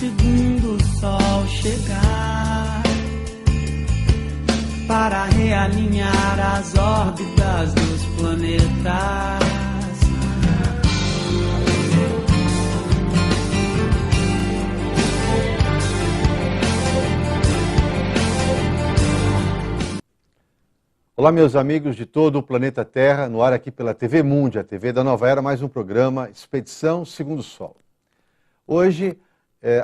segundo sol chegar para realinhar as órbitas dos planetas. Olá, meus amigos de todo o planeta Terra, no ar aqui pela TV Mundi, a TV da Nova Era, mais um programa Expedição Segundo Sol. Hoje,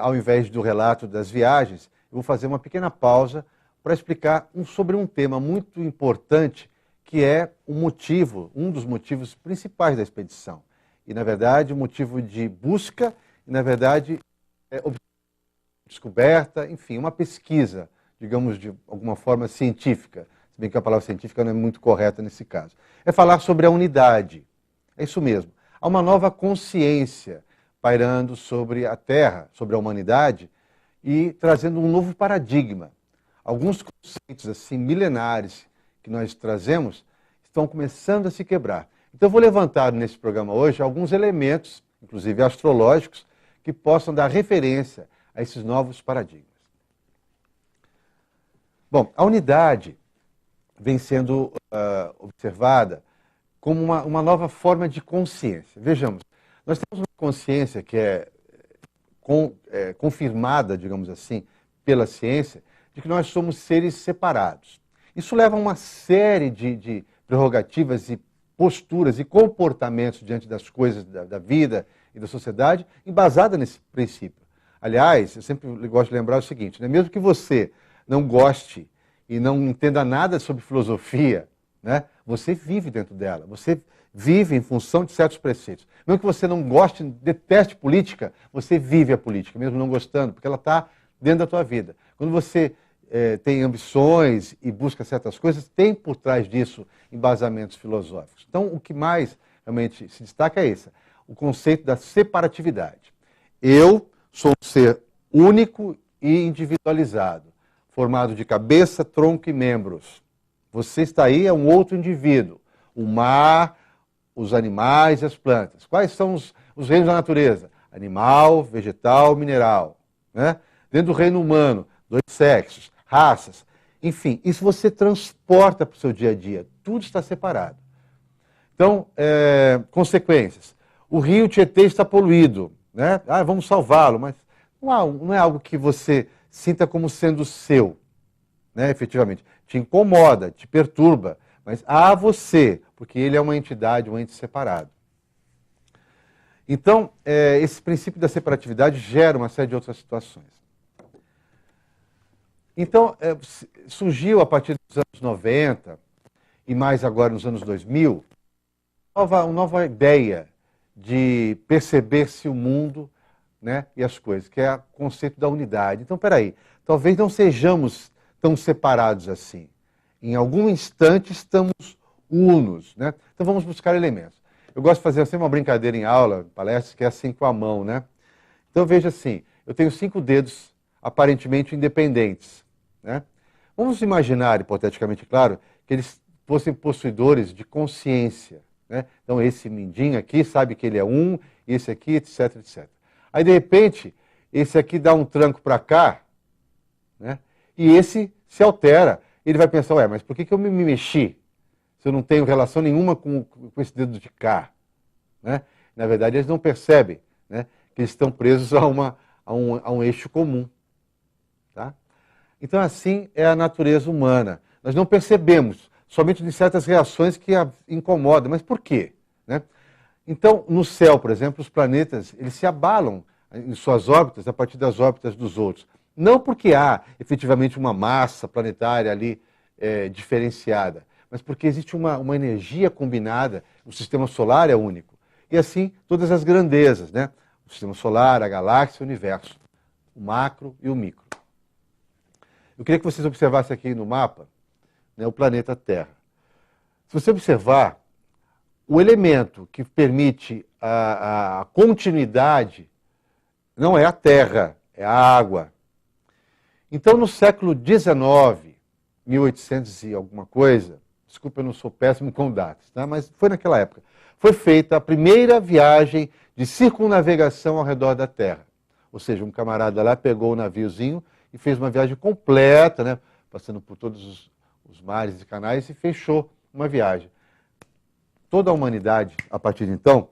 ao invés do relato das viagens, eu vou fazer uma pequena pausa para explicar sobre um tema muito importante, que é o motivo, um dos motivos principais da expedição. E, na verdade, o motivo de busca, e, na verdade, descoberta, enfim, uma pesquisa, digamos, de alguma forma científica. Se bem que a palavra científica não é muito correta nesse caso. É falar sobre a unidade. É isso mesmo. Há uma nova consciência pairando sobre a Terra, sobre a humanidade, e trazendo um novo paradigma. Alguns conceitos assim milenares que nós trazemos estão começando a se quebrar. Então eu vou levantar nesse programa hoje alguns elementos, inclusive astrológicos, que possam dar referência a esses novos paradigmas. Bom, a unidade vem sendo observada como uma nova forma de consciência. Vejamos, nós temos uma consciência que é confirmada, digamos assim, pela ciência, de que nós somos seres separados. Isso leva a uma série de prerrogativas e posturas e comportamentos diante das coisas da vida e da sociedade, embasada nesse princípio. Aliás, eu sempre gosto de lembrar o seguinte, né? Mesmo que você não goste e não entenda nada sobre filosofia, né? Você vive dentro dela, você vive em função de certos preceitos. Mesmo que você não goste, deteste política, você vive a política, mesmo não gostando, porque ela está dentro da tua vida. Quando você tem ambições e busca certas coisas, tem por trás disso embasamentos filosóficos. Então, o que mais realmente se destaca é esse, o conceito da separatividade. Eu sou um ser único e individualizado, formado de cabeça, tronco e membros. Você está aí, é um outro indivíduo. O mar, os animais e as plantas. Quais são os reinos da natureza? Animal, vegetal, mineral. Né? Dentro do reino humano, 2 sexos, raças. Enfim, isso você transporta para o seu dia a dia. Tudo está separado. Então, consequências. O rio Tietê está poluído. Né? Vamos salvá-lo, mas não é algo que você sinta como sendo seu, né, efetivamente. Te incomoda, te perturba, mas há você, porque ele é uma entidade, um ente separado. Então, esse princípio da separatividade gera uma série de outras situações. Então, surgiu a partir dos anos 90, e mais agora nos anos 2000, uma nova ideia de perceber-se o mundo, né, e as coisas, que é o conceito da unidade. Então, peraí, talvez não sejamos tão separados assim. Em algum instante estamos unos, né? Então vamos buscar elementos. Eu gosto de fazer assim uma brincadeira em aula, palestras, que é assim com a mão, né? Então veja assim, eu tenho 5 dedos aparentemente independentes, né? Vamos imaginar, hipoteticamente claro, que eles fossem possuidores de consciência, né? Então esse mindinho aqui sabe que ele é um, esse aqui, etc, etc. Aí, de repente, esse aqui dá um tranco para cá, né? E esse se altera. Ele vai pensar, mas por que eu me mexi? Se eu não tenho relação nenhuma com esse dedo de cá. Né? Na verdade, eles não percebem, né, que eles estão presos a um eixo comum. Tá? Então, assim é a natureza humana. Nós não percebemos, somente de certas reações que a incomodam. Mas por quê? Né? Então, no céu, por exemplo, os planetas eles se abalam em suas órbitas a partir das órbitas dos outros. Não porque há efetivamente uma massa planetária ali diferenciada, mas porque existe uma energia combinada, o sistema solar é único. E assim, todas as grandezas, né? O sistema solar, a galáxia, o universo, o macro e o micro. Eu queria que vocês observassem aqui no mapa, né, o planeta Terra. Se você observar, o elemento que permite a continuidade não é a terra, é a água. Então, no século XIX, 1800 e alguma coisa, desculpa, eu não sou péssimo com datas, tá? Mas foi naquela época, foi feita a primeira viagem de circunnavegação ao redor da Terra. Ou seja, um camarada lá pegou o naviozinho e fez uma viagem completa, né? Passando por todos os mares e canais, e fechou uma viagem. Toda a humanidade, a partir de então,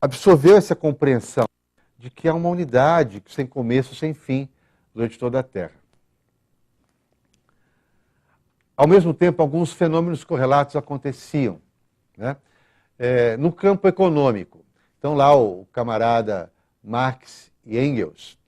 absorveu essa compreensão de que há uma unidade sem começo, sem fim, durante toda a Terra. Ao mesmo tempo, alguns fenômenos correlatos aconteciam, né? No campo econômico. Então, lá o camarada Marx e Engels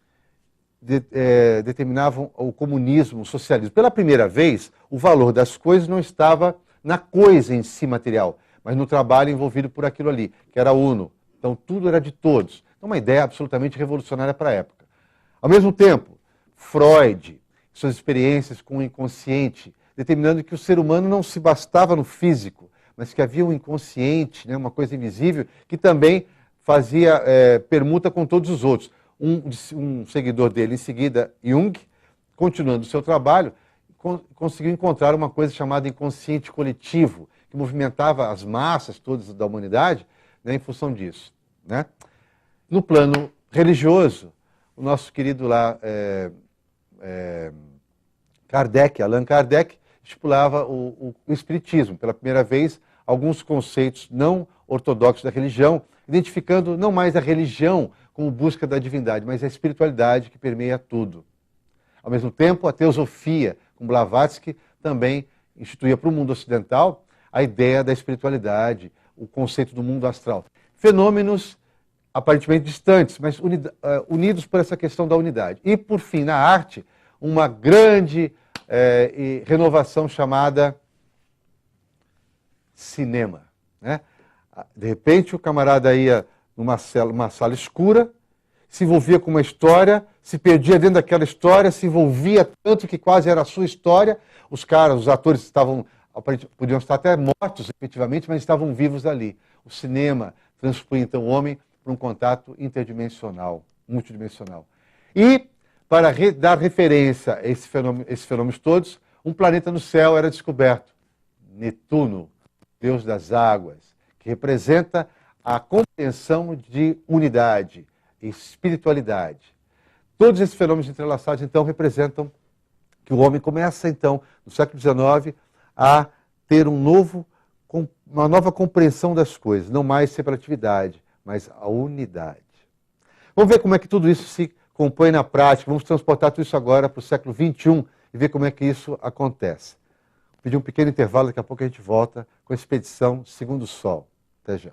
determinavam o comunismo, o socialismo. Pela primeira vez, o valor das coisas não estava na coisa em si material, mas no trabalho envolvido por aquilo ali, que era uno. Então, tudo era de todos. Então, uma ideia absolutamente revolucionária para a época. Ao mesmo tempo, Freud, suas experiências com o inconsciente, determinando que o ser humano não se bastava no físico, mas que havia um inconsciente, né, uma coisa invisível, que também fazia permuta com todos os outros. Um seguidor dele, em seguida, Jung, continuando o seu trabalho, conseguiu encontrar uma coisa chamada inconsciente coletivo, que movimentava as massas todas da humanidade, né, em função disso, né? No plano religioso, o nosso querido lá, Allan Kardec, estipulava o Espiritismo. Pela primeira vez, alguns conceitos não ortodoxos da religião, identificando não mais a religião como busca da divindade, mas a espiritualidade que permeia tudo. Ao mesmo tempo, a teosofia, com Blavatsky, também instituía para o mundo ocidental a ideia da espiritualidade, o conceito do mundo astral. Fenômenos aparentemente distantes, mas unidos por essa questão da unidade. E, por fim, na arte, uma grande renovação chamada cinema, né? De repente, o camarada ia numa sala escura, se envolvia com uma história, se perdia dentro daquela história, se envolvia tanto que quase era a sua história. Os atores podiam estar até mortos, efetivamente, mas estavam vivos ali. O cinema transpunha, então, o homem para um contato interdimensional, multidimensional. E, para dar referência a esses fenômenos todos, um planeta no céu era descoberto. Netuno, deus das águas, que representa a compreensão de unidade, espiritualidade. Todos esses fenômenos entrelaçados, então, representam que o homem começa, então, no século XIX, a ter uma nova compreensão das coisas, não mais separatividade, mas a unidade. Vamos ver como é que tudo isso se compõe na prática. Vamos transportar tudo isso agora para o século XXI e ver como é que isso acontece. Vou pedir um pequeno intervalo, daqui a pouco a gente volta com a expedição Segundo o Sol. Até já.